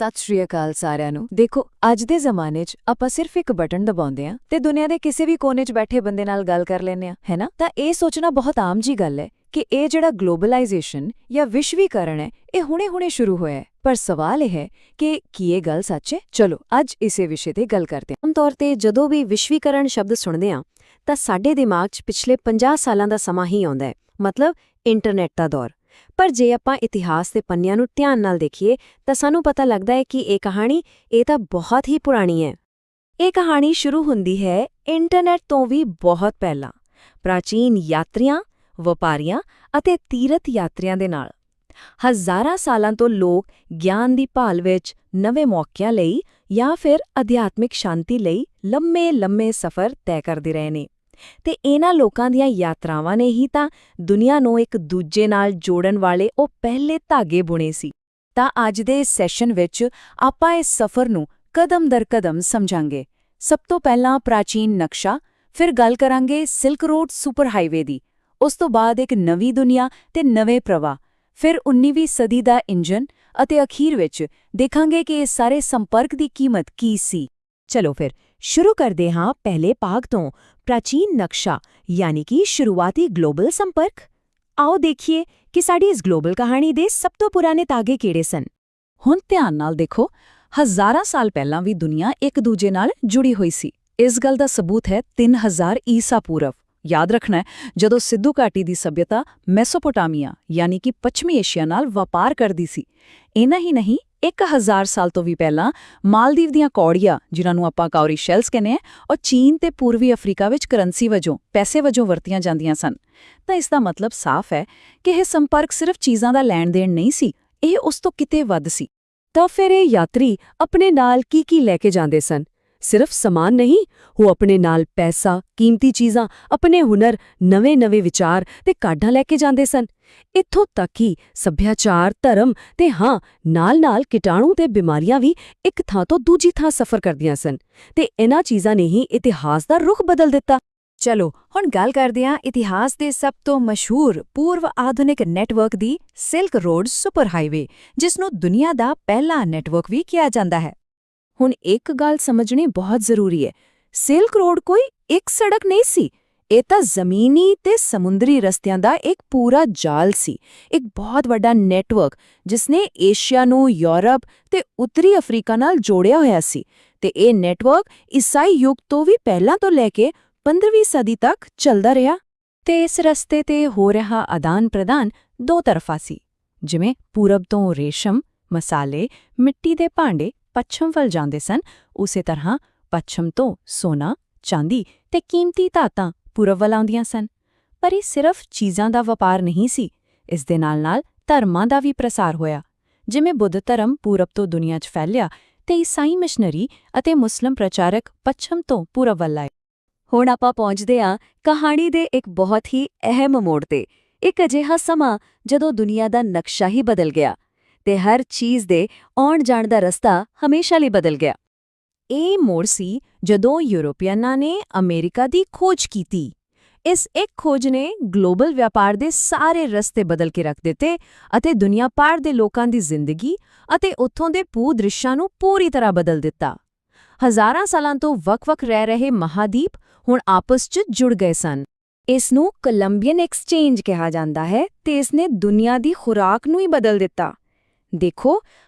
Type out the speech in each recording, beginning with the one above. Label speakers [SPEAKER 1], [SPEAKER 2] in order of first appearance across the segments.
[SPEAKER 1] ਸਤਿ ਸ਼੍ਰੀ ਅਕਾਲ ਸਾਰਿਆਂ ਨੂੰ। ਦੇਖੋ, ਅੱਜ ਦੇ ਜ਼ਮਾਨੇ 'ਚ ਆਪਾਂ ਸਿਰਫ ਇੱਕ ਬਟਨ ਦਬਾਉਂਦੇ ਆਂ ਤੇ ਦੁਨੀਆ ਦੇ ਕਿਸੇ ਵੀ ਕੋਨੇ 'ਚ ਬੈਠੇ ਬੰਦੇ ਨਾਲ ਗੱਲ ਕਰ ਲੈਂਦੇ ਆਂ, ਹੈ ਨਾ? ਤਾਂ ਇਹ ਸੋਚਣਾ ਬਹੁਤ ਆਮ ਜੀ ਗੱਲ ਹੈ ਕਿ ਇਹ ਜਿਹੜਾ ਗਲੋਬਲਾਈਜੇਸ਼ਨ ਜਾਂ ਵਿਸ਼ਵੀਕਰਨ ਹੈ, ਇਹ ਹੁਣੇ-ਹੁਣੇ ਸ਼ੁਰੂ ਹੋਇਆ ਹੈ। ਪਰ ਸਵਾਲ ਇਹ ਹੈ ਕਿ ਕੀ ਇਹ ਗੱਲ ਸੱਚ ਹੈ? ਚਲੋ ਅੱਜ ਇਸੇ ਵਿਸ਼ੇ ਤੇ ਗੱਲ ਕਰਦੇ ਹਾਂ।
[SPEAKER 2] ਆਮ ਤੌਰ ਤੇ ਜਦੋਂ ਵੀ ਵਿਸ਼ਵੀਕਰਨ ਸ਼ਬਦ ਸੁਣਦੇ ਹਾਂ ਤਾਂ ਸਾਡੇ ਦਿਮਾਗ 'ਚ ਪਿਛਲੇ 50 ਸਾਲਾਂ ਦਾ ਸਮਾਂ ਹੀ ਆਉਂਦਾ ਹੈ, ਮਤਲਬ ਇੰਟਰਨੈਟ ਦਾ ਦੌਰ। ਪਰ ਜੇ ਆਪਾਂ ਇਤਿਹਾਸ ਦੇ ਪੰਨਿਆਂ ਨੂੰ ਧਿਆਨ ਨਾਲ ਦੇਖੀਏ ਤਾਂ ਸਾਨੂੰ ਪਤਾ ਲੱਗਦਾ ਹੈ ਕਿ ਇਹ ਕਹਾਣੀ ਤਾਂ ਬਹੁਤ ਹੀ ਪੁਰਾਣੀ ਹੈ। ਇਹ ਕਹਾਣੀ ਸ਼ੁਰੂ ਹੁੰਦੀ ਹੈ ਇੰਟਰਨੈਟ ਤੋਂ ਵੀ ਬਹੁਤ ਪਹਿਲਾਂ, ਪ੍ਰਾਚੀਨ ਯਾਤਰੀਆਂ, ਵਪਾਰੀਆਂ ਅਤੇ ਤੀਰਥ ਯਾਤਰੀਆਂ ਦੇ ਨਾਲ। ਹਜ਼ਾਰਾਂ ਸਾਲਾਂ ਤੋਂ ਲੋਕ ਗਿਆਨ ਦੀ ਭਾਲ ਵਿੱਚ, ਨਵੇਂ ਮੌਕਿਆਂ ਲਈ ਜਾਂ ਫਿਰ ਅਧਿਆਤਮਿਕ ਸ਼ਾਂਤੀ ਲਈ ਲੰਮੇ ਸਫ਼ਰ ਤੈਅ ਕਰਦੇ ਰਹੇ ਨੇ। ਤੇ ਇਹਨਾਂ ਲੋਕਾਂ ਦੀਆਂ ਯਾਤਰਾਵਾਂ ਨੇ ਹੀ ਤਾਂ ਦੁਨੀਆ ਨੂੰ ਇੱਕ ਦੂਜੇ ਨਾਲ ਜੋੜਨ ਵਾਲੇ ਉਹ ਪਹਿਲੇ ਧਾਗੇ ਬੁਣੇ ਸੀ।
[SPEAKER 1] ਤਾਂ ਅੱਜ ਦੇ ਇਸ ਸੈਸ਼ਨ ਵਿੱਚ ਆਪਾਂ ਇਸ ਸਫ਼ਰ ਨੂੰ ਕਦਮ ਦਰ ਕਦਮ ਸਮਝਾਂਗੇ। ਸਭ ਤੋਂ ਪਹਿਲਾਂ ਪ੍ਰਾਚੀਨ ਨਕਸ਼ਾ, ਫਿਰ ਗੱਲ ਕਰਾਂਗੇ ਸਿਲਕ ਰੋਡ ਸੁਪਰ ਹਾਈਵੇ ਦੀ, ਉਸ ਤੋਂ ਬਾਅਦ ਇੱਕ ਨਵੀਂ ਦੁਨੀਆ ਤੇ ਨਵੇਂ ਪ੍ਰਵਾਹ, ਫਿਰ 19ਵੀਂ ਸਦੀ ਦਾ ਇੰਜਨ ਅਤੇ ਅਖੀਰ ਵਿੱਚ ਦੇਖਾਂਗੇ ਕਿ ਇਸ ਸਾਰੇ ਸੰਪਰਕ ਦੀ ਕੀਮਤ ਕੀ ਸੀ।
[SPEAKER 2] ਚਲੋ ਫਿਰ ਸ਼ੁਰੂ ਕਰਦੇ ਹਾਂ ਪਹਿਲੇ ਭਾਗ ਤੋਂ, ਪ੍ਰਾਚੀਨ ਨਕਸ਼ਾ ਯਾਨੀ ਕਿ ਸ਼ੁਰੂਆਤੀ ਗਲੋਬਲ ਸੰਪਰਕ। ਆਓ ਦੇਖੀਏ ਕਿ ਸਾਡੀ ਇਸ ਗਲੋਬਲ ਕਹਾਣੀ ਦੇ ਸਭ ਤੋਂ ਪੁਰਾਣੇ ਤਾਗੇ ਕਿਹੜੇ ਸਨ।
[SPEAKER 1] ਹੁਣ ਧਿਆਨ ਨਾਲ ਦੇਖੋ, ਹਜ਼ਾਰਾਂ ਸਾਲ ਪਹਿਲਾਂ ਵੀ ਦੁਨੀਆ ਇੱਕ ਦੂਜੇ ਨਾਲ ਜੁੜੀ ਹੋਈ ਸੀ। ਇਸ ਗੱਲ ਦਾ ਸਬੂਤ ਹੈ 3000 ਈਸਾ ਪੂਰਵ। ਯਾਦ ਰੱਖਣਾ ਹੈ, ਜਦੋਂ ਸਿੰਧੂ ਘਾਟੀ ਦੀ ਸੱਭਿਅਤਾ ਮੈਸੋਪੋਟਾਮੀਆ ਯਾਨੀ ਕਿ ਪੱਛਮੀ ਏਸ਼ੀਆ ਨਾਲ ਵਪਾਰ ਕਰਦੀ ਸੀ। ਇੰਨਾ ਹੀ ਨਹੀਂ, 1000 ਸਾਲ ਤੋਂ ਵੀ ਪਹਿਲਾਂ ਮਾਲਦੀਵ ਦੀਆਂ ਕੌੜੀਆਂ, ਜਿਨ੍ਹਾਂ ਨੂੰ ਆਪਾਂ ਕਾਉਰੀ ਸ਼ੈਲਸ ਕਹਿੰਦੇ ਹਾਂ, ਉਹ ਚੀਨ ਤੇ ਪੂਰਬੀ ਅਫਰੀਕਾ ਵਿੱਚ ਕਰੰਸੀ ਵਜੋਂ, ਪੈਸੇ ਵਜੋਂ ਵਰਤੀਆਂ ਜਾਂਦੀਆਂ ਸਨ। ਤਾਂ ਇਸ ਦਾ ਮਤਲਬ ਸਾਫ਼ ਹੈ ਕਿ ਇਹ ਸੰਪਰਕ ਸਿਰਫ ਚੀਜ਼ਾਂ ਦਾ ਲੈਣ-ਦੇਣ ਨਹੀਂ ਸੀ, ਇਹ ਉਸ ਤੋਂ ਕਿਤੇ ਵੱਧ ਸੀ।
[SPEAKER 2] ਤਾਂ ਫਿਰ ਇਹ ਯਾਤਰੀ ਆਪਣੇ ਨਾਲ ਕੀ ਲੈ ਕੇ ਜਾਂਦੇ ਸਨ? ਸਿਰਫ ਸਮਾਨ ਨਹੀਂ, ਉਹ ਆਪਣੇ ਨਾਲ ਪੈਸਾ, ਕੀਮਤੀ ਚੀਜ਼ਾਂ, ਆਪਣੇ ਹੁਨਰ, ਨਵੇਂ ਵਿਚਾਰ ਤੇ ਕਾਢਾਂ ਲੈ ਕੇ ਜਾਂਦੇ ਸਨ। ਇੱਥੋਂ ਤੱਕ ਕਿ ਸੱਭਿਆਚਾਰ, ਧਰਮ ਤੇ ਨਾਲ ਕੀਟਾਣੂ ਤੇ ਬਿਮਾਰੀਆਂ ਵੀ ਇੱਕ ਥਾਂ ਤੋਂ ਦੂਜੀ ਥਾਂ ਸਫ਼ਰ ਕਰਦੀਆਂ ਸਨ। ਤੇ ਇਹਨਾਂ ਚੀਜ਼ਾਂ ਨੇ ਹੀ ਇਤਿਹਾਸ ਦਾ ਰੁਖ ਬਦਲ ਦਿੱਤਾ।
[SPEAKER 1] ਚਲੋ ਹੁਣ ਗੱਲ ਕਰਦੇ ਹਾਂ ਇਤਿਹਾਸ ਦੇ ਸਭ ਤੋਂ ਮਸ਼ਹੂਰ ਪੂਰਵ ਆਧੁਨਿਕ ਨੈਟਵਰਕ ਦੀ, ਸਿਲਕ ਰੋਡ ਸੁਪਰ ਹਾਈਵੇ, ਜਿਸ ਨੂੰ ਦੁਨੀਆ ਦਾ ਪਹਿਲਾ ਨੈਟਵਰਕ ਵੀ ਕਿਹਾ ਜਾਂਦਾ ਹੈ। ਹੁਣ ਇੱਕ ਗੱਲ ਸਮਝਣੀ ਬਹੁਤ ਜ਼ਰੂਰੀ ਹੈ, ਸਿਲਕ ਰੋਡ ਕੋਈ ਇੱਕ ਸੜਕ ਨਹੀਂ ਸੀ, ਇਹ ਤਾਂ ਜ਼ਮੀਨੀ ਤੇ ਸਮੁੰਦਰੀ ਰਸਤਿਆਂ ਦਾ ਇੱਕ ਪੂਰਾ ਜਾਲ ਸੀ, ਇੱਕ ਬਹੁਤ ਵੱਡਾ ਨੈਟਵਰਕ ਜਿਸ ਨੇ ਏਸ਼ੀਆ ਨੂੰ ਯੂਰਪ ਤੇ ਉੱਤਰੀ ਅਫਰੀਕਾ ਨਾਲ ਜੋੜਿਆ ਹੋਇਆ ਸੀ। ਤੇ ਇਹ ਨੈਟਵਰਕ ਈਸਾਈ ਯੁੱਗ ਤੋਂ ਵੀ ਪਹਿਲਾਂ ਤੋਂ ਲੈ ਕੇ 15ਵੀਂ ਸਦੀ ਤੱਕ ਚੱਲਦਾ ਰਿਹਾ। ਤੇ ਇਸ ਰਸਤੇ ਤੇ ਹੋ ਰਿਹਾ ਆਦਾਨ-ਪ੍ਰਦਾਨ ਦੋ ਤਰਫਾ ਸੀ। ਜਿਵੇਂ ਪੂਰਬ ਤੋਂ ਰੇਸ਼ਮ, ਮਸਾਲੇ, ਮਿੱਟੀ ਦੇ ਭਾਂਡੇ ਪੱਛਮ ਵੱਲ ਜਾਂਦੇ ਸਨ, ਉਸੇ ਤਰ੍ਹਾਂ ਪੱਛਮ ਤੋਂ ਸੋਨਾ, ਚਾਂਦੀ ਤੇ ਕੀਮਤੀ ਧਾਤਾਂ ਪੂਰਬ ਵੱਲ ਆਉਂਦੀਆਂ ਸਨ। ਪਰ ਇਹ ਸਿਰਫ ਚੀਜ਼ਾਂ ਦਾ ਵਪਾਰ ਨਹੀਂ ਸੀ, ਇਸ ਦੇ ਨਾਲ ਧਰਮਾਂ ਦਾ ਵੀ ਪ੍ਰਸਾਰ ਹੋਇਆ। ਜਿਵੇਂ ਬੁੱਧ ਧਰਮ ਪੂਰਬ ਤੋਂ ਦੁਨੀਆ 'ਚ ਫੈਲਿਆ ਤੇ ਈਸਾਈ ਮਿਸ਼ਨਰੀ ਅਤੇ ਮੁਸਲਮ ਪ੍ਰਚਾਰਕ ਪੱਛਮ ਤੋਂ ਪੂਰਬ ਵੱਲ ਆਏ। ਹੁਣ ਆਪਾਂ ਪਹੁੰਚਦੇ ਹਾਂ ਕਹਾਣੀ ਦੇ ਇੱਕ ਬਹੁਤ ਹੀ ਅਹਿਮ ਮੋੜ ਤੇ, ਇੱਕ ਅਜਿਹਾ ਸਮਾਂ ਜਦੋਂ ਦੁਨੀਆ ਦਾ ਨਕਸ਼ਾ ਹੀ ਬਦਲ ਗਿਆ ਤੇ ਹਰ ਚੀਜ਼ ਦੇ ਆਉਣ-ਜਾਣ ਦਾ ਰਸਤਾ ਹਮੇਸ਼ਾ ਲਈ ਬਦਲ ਗਿਆ। ਇਹ ਮੋੜ ਸੀ ਜਦੋਂ ਯੂਰਪੀਅਨਾਂ ਨੇ ਅਮਰੀਕਾ ਦੀ ਖੋਜ ਕੀਤੀ। ਇਸ ਇੱਕ ਖੋਜ ਨੇ ਗਲੋਬਲ ਵਪਾਰ ਦੇ ਸਾਰੇ ਰਸਤੇ ਬਦਲ ਕੇ ਰੱਖ ਦਿੱਤੇ ਅਤੇ ਦੁਨੀਆ ਭਰ ਦੇ ਲੋਕਾਂ ਦੀ ਜ਼ਿੰਦਗੀ ਅਤੇ ਉੱਥੋਂ ਦੇ ਭੂ-ਦ੍ਰਿਸ਼ਾਂ ਨੂੰ ਪੂਰੀ ਤਰ੍ਹਾਂ ਬਦਲ ਦਿੱਤਾ। ਹਜ਼ਾਰਾਂ ਸਾਲਾਂ ਤੋਂ ਵੱਖ-ਵੱਖ ਰਹਿ ਰਹੇ ਮਹਾਦੀਪ ਹੁਣ ਆਪਸ 'ਚ ਜੁੜ ਗਏ ਸਨ। ਇਸ ਨੂੰ ਕੋਲੰਬੀਅਨ ਐਕਸਚੇਂਜ ਕਿਹਾ ਜਾਂਦਾ ਹੈ ਤੇ ਇਸ ਨੇ ਦੁਨੀਆ ਦੀ ਖੁਰਾਕ ਨੂੰ ਹੀ ਬਦਲ ਦਿੱਤਾ। ਦੇਖੋ,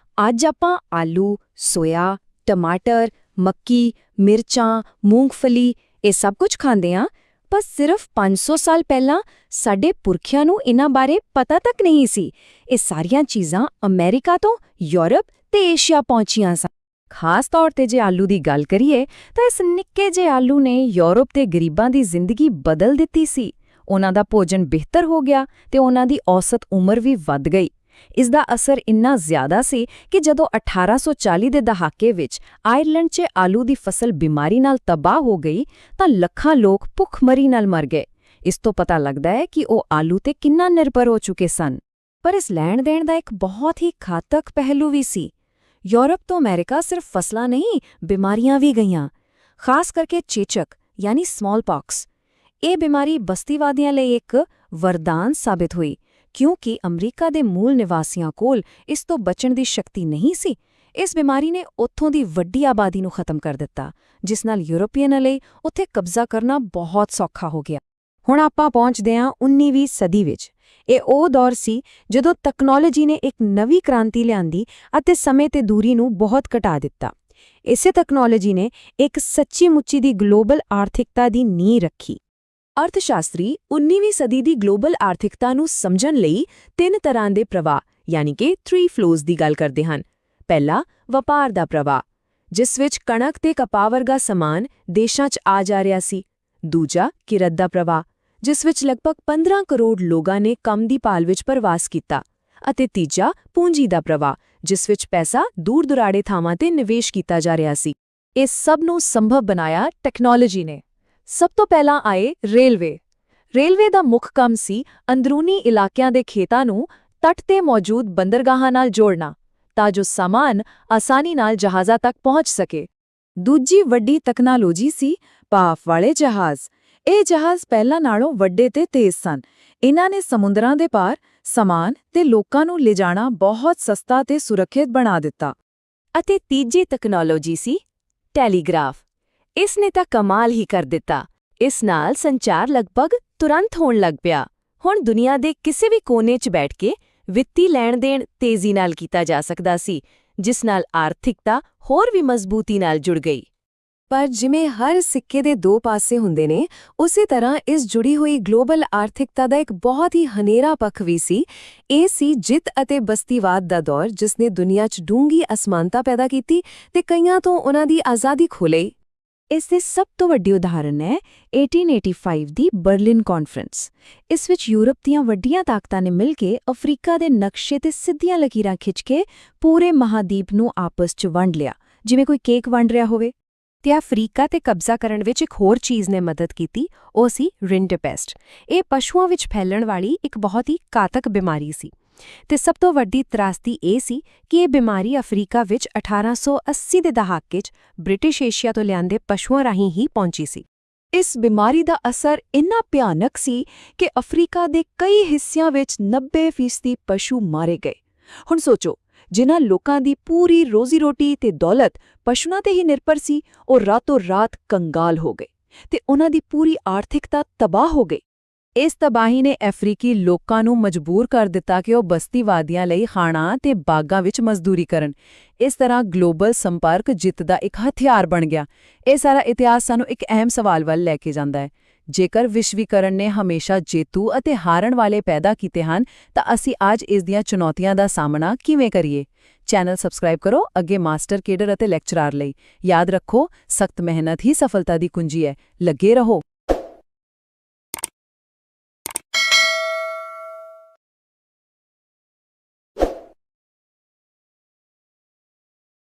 [SPEAKER 1] ਅੱਜ ਆਪਾਂ ਆਲੂ, ਸੋਇਆ, ਟਮਾਟਰ, ਮੱਕੀ, ਮਿਰਚਾਂ, ਮੂੰਗਫਲੀ ਇਹ ਸਭ ਕੁਝ ਖਾਂਦੇ ਹਾਂ, ਪਰ ਸਿਰਫ 500 ਸਾਲ ਪਹਿਲਾਂ ਸਾਡੇ ਪੁਰਖਿਆਂ ਨੂੰ ਇਹਨਾਂ ਬਾਰੇ ਪਤਾ ਤੱਕ ਨਹੀਂ ਸੀ। ਇਹ ਸਾਰੀਆਂ ਚੀਜ਼ਾਂ ਅਮਰੀਕਾ ਤੋਂ ਯੂਰਪ ਤੇ ਏਸ਼ੀਆ ਪਹੁੰਚੀਆਂ ਸਨ। ਖਾਸ ਤੌਰ ਤੇ ਜੇ ਆਲੂ ਦੀ ਗੱਲ ਕਰੀਏ ਤਾਂ ਇਸ ਨਿੱਕੇ ਜਿਹੇ ਆਲੂ ਨੇ ਯੂਰਪ ਦੇ ਗਰੀਬਾਂ ਦੀ ਜ਼ਿੰਦਗੀ ਬਦਲ ਦਿੱਤੀ ਸੀ। ਉਹਨਾਂ ਦਾ ਭੋਜਨ ਬਿਹਤਰ ਹੋ ਗਿਆ ਤੇ ਉਹਨਾਂ ਦੀ ਔਸਤ ਉਮਰ ਵੀ ਵੱਧ ਗਈ। ਇਸ ਦਾ ਅਸਰ ਇੰਨਾ ਜ਼ਿਆਦਾ ਸੀ ਕਿ ਜਦੋਂ 1840 ਦੇ ਦਹਾਕੇ ਵਿੱਚ ਆਇਰਲੈਂਡ 'ਚ ਆਲੂ ਦੀ ਫਸਲ ਬਿਮਾਰੀ ਨਾਲ ਤਬਾਹ ਹੋ ਗਈ ਤਾਂ ਲੱਖਾਂ ਲੋਕ ਭੁੱਖਮਰੀ ਨਾਲ ਮਰ ਗਏ। ਇਸ ਤੋਂ ਪਤਾ ਲੱਗਦਾ ਹੈ ਕਿ ਉਹ ਆਲੂ ਤੇ ਕਿੰਨਾ ਨਿਰਭਰ ਹੋ ਚੁੱਕੇ ਸਨ। ਪਰ ਇਸ ਲੈਣ-ਦੇਣ ਦਾ ਇੱਕ ਬਹੁਤ ਹੀ ਘਾਤਕ ਪਹਿਲੂ ਵੀ ਸੀ। ਯੂਰਪ ਤੋਂ ਅਮਰੀਕਾ ਸਿਰਫ ਫਸਲਾਂ ਨਹੀਂ, ਬਿਮਾਰੀਆਂ ਵੀ ਗਈਆਂ, ਖਾਸ ਕਰਕੇ ਚੇਚਕ ਯਾਨੀ ਸਮਾਲਪੌਕਸ। ਇਹ ਬਿਮਾਰੀ ਬਸਤੀਵਾਦੀਆਂ ਲਈ ਇੱਕ ਵਰਦਾਨ ਸਾਬਿਤ ਹੋਈ, ਕਿਉਂਕਿ ਅਮਰੀਕਾ ਦੇ ਮੂਲ ਨਿਵਾਸੀਆਂ ਕੋਲ ਇਸ ਤੋਂ ਬਚਣ ਦੀ ਸ਼ਕਤੀ ਨਹੀਂ ਸੀ। ਇਸ ਬਿਮਾਰੀ ਨੇ ਉੱਥੋਂ ਦੀ ਵੱਡੀ ਆਬਾਦੀ ਨੂੰ ਖਤਮ ਕਰ ਦਿੱਤਾ, ਜਿਸ ਨਾਲ ਯੂਰਪੀਅਨਾਂ ਲਈ ਉੱਥੇ ਕਬਜ਼ਾ ਕਰਨਾ ਬਹੁਤ ਸੌਖਾ ਹੋ ਗਿਆ।
[SPEAKER 2] ਹੁਣ ਆਪਾਂ ਪਹੁੰਚਦੇ ਹਾਂ 19ਵੀਂ ਸਦੀ ਵਿੱਚ। ਇਹ ਉਹ ਦੌਰ ਸੀ ਜਦੋਂ ਤਕਨਾਲੋਜੀ ਨੇ ਇੱਕ ਨਵੀਂ ਕ੍ਰਾਂਤੀ ਲਿਆਂਦੀ ਅਤੇ ਸਮੇਂ ਤੇ ਦੂਰੀ ਨੂੰ ਬਹੁਤ ਘਟਾ ਦਿੱਤਾ। ਇਸੇ ਤਕਨਾਲੋਜੀ ਨੇ ਇੱਕ ਸੱਚੀ-ਮੁੱਚੀ ਦੀ ਗਲੋਬਲ ਆਰਥਿਕਤਾ ਦੀ ਨੀਂਹ ਰੱਖੀ।
[SPEAKER 1] ਅਰਥਸ਼ਾਸਤਰੀ 19ਵੀਂ ਸਦੀ ਦੀ ਗਲੋਬਲ ਆਰਥਿਕਤਾ ਨੂੰ ਸਮਝਣ ਲਈ 3 ਤਰ੍ਹਾਂ ਦੇ ਪ੍ਰਵਾਹ ਯਾਨੀ ਕਿ 3 ਫਲੋਜ਼ ਦੀ ਗੱਲ ਕਰਦੇ ਹਨ। ਪਹਿਲਾ, ਵਪਾਰ ਦਾ ਪ੍ਰਵਾਹ, ਜਿਸ ਵਿੱਚ ਕਣਕ ਤੇ ਕਪਾਹ ਵਰਗਾ ਸਮਾਨ ਦੇਸ਼ਾਂ 'ਚ ਆ ਜਾ ਰਿਹਾ ਸੀ। ਦੂਜਾ, ਕਿਰਤ ਦਾ ਪ੍ਰਵਾਹ, ਜਿਸ ਵਿੱਚ ਲਗਭਗ 15 ਕਰੋੜ ਲੋਕਾਂ ਨੇ ਕੰਮ ਦੀ ਭਾਲ ਵਿੱਚ ਪ੍ਰਵਾਸ ਕੀਤਾ। ਅਤੇ ਤੀਜਾ, ਪੂੰਜੀ ਦਾ ਪ੍ਰਵਾਹ, ਜਿਸ ਵਿੱਚ ਪੈਸਾ ਦੂਰ-ਦੁਰਾੜੇ ਥਾਵਾਂ ਤੇ ਨਿਵੇਸ਼ ਕੀਤਾ ਜਾ ਰਿਹਾ ਸੀ। ਇਸ ਸਭ ਨੂੰ ਸੰਭਵ ਬਣਾਇਆ ਟੈਕਨੋਲੋਜੀ ਨੇ। ਸਭ ਤੋਂ ਪਹਿਲਾਂ ਆਏ ਰੇਲਵੇ। ਰੇਲਵੇ ਦਾ ਮੁੱਖ ਕੰਮ ਸੀ ਅੰਦਰੂਨੀ ਇਲਾਕਿਆਂ ਦੇ ਖੇਤਾਂ ਨੂੰ ਤੱਟ ਤੇ ਮੌਜੂਦ ਬੰਦਰਗਾਹਾਂ ਨਾਲ ਜੋੜਨਾ, ਤਾਂ ਜੋ ਸਾਮਾਨ ਆਸਾਨੀ ਨਾਲ ਜਹਾਜ਼ਾਂ ਤੱਕ ਪਹੁੰਚ ਸਕੇ।
[SPEAKER 2] ਦੂਜੀ ਵੱਡੀ ਤਕਨਾਲੋਜੀ ਸੀ ਭਾਫ ਵਾਲੇ ਜਹਾਜ਼। ਇਹ ਜਹਾਜ਼ ਪਹਿਲਾਂ ਨਾਲੋਂ ਵੱਡੇ ਤੇ ਤੇਜ਼ ਸਨ। ਇਹਨਾਂ ਨੇ ਸਮੁੰਦਰਾਂ ਦੇ ਪਾਰ ਸਮਾਨ ਤੇ ਲੋਕਾਂ ਨੂੰ ਲਿਜਾਣਾ ਬਹੁਤ ਸਸਤਾ ਤੇ ਸੁਰੱਖਿਅਤ ਬਣਾ ਦਿੱਤਾ।
[SPEAKER 1] ਅਤੇ ਤੀਜੀ ਤਕਨਾਲੋਜੀ ਸੀ ਟੈਲੀਗ੍ਰਾਫ। ਇਸ ਨੇ ਤਾਂ ਕਮਾਲ ਹੀ ਕਰ ਦਿੱਤਾ। ਇਸ ਨਾਲ ਸੰਚਾਰ ਲਗਭਗ ਤੁਰੰਤ ਹੋਣ ਲੱਗ ਪਿਆ। ਹੁਣ ਦੁਨੀਆ ਦੇ ਕਿਸੇ ਵੀ ਕੋਨੇ 'ਚ ਬੈਠ ਕੇ ਵਿੱਤੀ ਲੈਣ-ਦੇਣ ਤੇਜ਼ੀ ਨਾਲ ਕੀਤਾ ਜਾ ਸਕਦਾ ਸੀ, ਜਿਸ ਨਾਲ ਆਰਥਿਕਤਾ ਹੋਰ ਵੀ ਮਜ਼ਬੂਤੀ ਨਾਲ ਜੁੜ ਗਈ।
[SPEAKER 2] ਪਰ ਜਿਵੇਂ ਹਰ ਸਿੱਕੇ ਦੇ 2 ਪਾਸੇ ਹੁੰਦੇ ਨੇ, ਉਸੇ ਤਰ੍ਹਾਂ ਇਸ ਜੁੜੀ ਹੋਈ ਗਲੋਬਲ ਆਰਥਿਕਤਾ ਦਾ ਇੱਕ ਬਹੁਤ ਹੀ ਹਨੇਰਾ ਪੱਖ ਵੀ ਸੀ। ਇਹ ਸੀ ਜਿੱਤ ਅਤੇ ਬਸਤੀਵਾਦ ਦਾ ਦੌਰ, ਜਿਸ ਨੇ ਦੁਨੀਆ 'ਚ ਡੂੰਘੀ ਅਸਮਾਨਤਾ ਪੈਦਾ ਕੀਤੀ ਤੇ ਕਈਆਂ ਤੋਂ ਉਹਨਾਂ ਦੀ ਆਜ਼ਾਦੀ ਖੋਹ ਲਈ। ਇਸ ਦੇ ਸਭ ਤੋਂ ਵੱਡੀ ਉਦਾਹਰਨ ਹੈ 1885 ਦੀ ਬਰਲਿਨ ਕਾਨਫਰੰਸ। ਇਸ ਵਿੱਚ ਯੂਰਪ ਦੀਆਂ ਵੱਡੀਆਂ ਤਾਕਤਾਂ ਨੇ ਮਿਲ ਕੇ ਅਫਰੀਕਾ ਦੇ ਨਕਸ਼ੇ ਤੇ ਸਿੱਧੀਆਂ ਲਕੀਰਾਂ ਖਿੱਚ ਕੇ ਪੂਰੇ ਮਹਾਦੀਪ ਨੂੰ ਆਪਸ 'ਚ ਵੰਡ ਲਿਆ, ਜਿਵੇਂ ਕੋਈ ਕੇਕ ਵੰਡ ਰਿਹਾ ਹੋਵੇ। ਤੇ ਅਫਰੀਕਾ ਤੇ ਕਬਜ਼ਾ ਕਰਨ ਵਿੱਚ ਇੱਕ ਹੋਰ ਚੀਜ਼ ਨੇ ਮਦਦ ਕੀਤੀ, ਉਹ ਸੀ ਰਿੰਡਰਪੈਸਟ। ਇਹ ਪਸ਼ੂਆਂ ਵਿੱਚ ਫੈਲਣ ਵਾਲੀ ਇੱਕ ਬਹੁਤ ਹੀ ਘਾਤਕ ਬਿਮਾਰੀ ਸੀ। ਤੇ ਸਭ ਤੋਂ ਵੱਡੀ ਤਰਾਸਦੀ ਇਹ ਸੀ ਕਿ ਇਹ ਬਿਮਾਰੀ ਅਫਰੀਕਾ ਵਿੱਚ 1880 ਦੇ ਦਹਾਕੇ 'ਚ ਬ੍ਰਿਟਿਸ਼ ਏਸ਼ੀਆ ਤੋਂ ਲਿਆਂਦੇ ਪਸ਼ੂਆਂ ਰਾਹੀਂ ਹੀ ਪਹੁੰਚੀ ਸੀ।
[SPEAKER 1] ਇਸ ਬਿਮਾਰੀ ਦਾ ਅਸਰ ਇੰਨਾ ਭਿਆਨਕ ਸੀ ਕਿ ਅਫਰੀਕਾ ਦੇ ਕਈ ਹਿੱਸਿਆਂ ਵਿੱਚ 90% ਪਸ਼ੂ ਮਾਰੇ ਗਏ। ਹੁਣ ਸੋਚੋ, ਜਿਨ੍ਹਾਂ ਲੋਕਾਂ ਦੀ ਪੂਰੀ ਰੋਜ਼ੀ-ਰੋਟੀ ਤੇ ਦੌਲਤ ਪਸ਼ੂਆਂ ਤੇ ਹੀ ਨਿਰਭਰ ਸੀ, ਉਹ ਰਾਤੋਂ-ਰਾਤ ਕੰਗਾਲ ਹੋ ਗਏ ਤੇ ਉਹਨਾਂ ਦੀ ਪੂਰੀ ਆਰਥਿਕਤਾ ਤਬਾਹ ਹੋ ਗਈ। ਇਸ ਤਬਾਹੀ ਨੇ ਅਫਰੀਕੀ ਲੋਕਾਂ ਨੂੰ ਮਜਬੂਰ ਕਰ ਦਿੱਤਾ ਕਿ ਉਹ ਬਸਤੀਵਾਦੀਆਂ ਲਈ ਖਾਣਾਂ ਤੇ ਬਾਗਾਂ ਵਿੱਚ ਮਜ਼ਦੂਰੀ ਕਰਨ। ਇਸ ਤਰ੍ਹਾਂ ਗਲੋਬਲ ਸੰਪਰਕ ਜਿੱਤ ਦਾ ਇੱਕ ਹਥਿਆਰ ਬਣ ਗਿਆ। ਇਹ ਸਾਰਾ ਇਤਿਹਾਸ ਸਾਨੂੰ ਇੱਕ ਅਹਿਮ ਸਵਾਲ ਵੱਲ ਲੈ ਕੇ ਜਾਂਦਾ ਹੈ। ਜੇਕਰ ਵਿਸ਼ਵੀਕਰਨ ਨੇ ਹਮੇਸ਼ਾ ਜੇਤੂ ਅਤੇ ਹਾਰਨ ਵਾਲੇ ਪੈਦਾ ਕੀਤੇ ਹਨ, ਤਾਂ ਅਸੀਂ ਅੱਜ ਇਸ ਦੀਆਂ ਚੁਣੌਤੀਆਂ ਦਾ ਸਾਹਮਣਾ ਕਿਵੇਂ ਕਰੀਏ? ਚੈਨਲ ਸਬਸਕ੍ਰਾਈਬ ਕਰੋ ਅੱਗੇ ਮਾਸਟਰ ਕੇਡਰ ਅਤੇ ਲੈਕਚਰਾਰ ਲਈ। ਯਾਦ ਰੱਖੋ, ਸਖਤ ਮਿਹਨਤ ਹੀ ਸਫਲਤਾ ਦੀ ਕੁੰਜੀ ਹੈ। ਲੱਗੇ ਰਹੋ।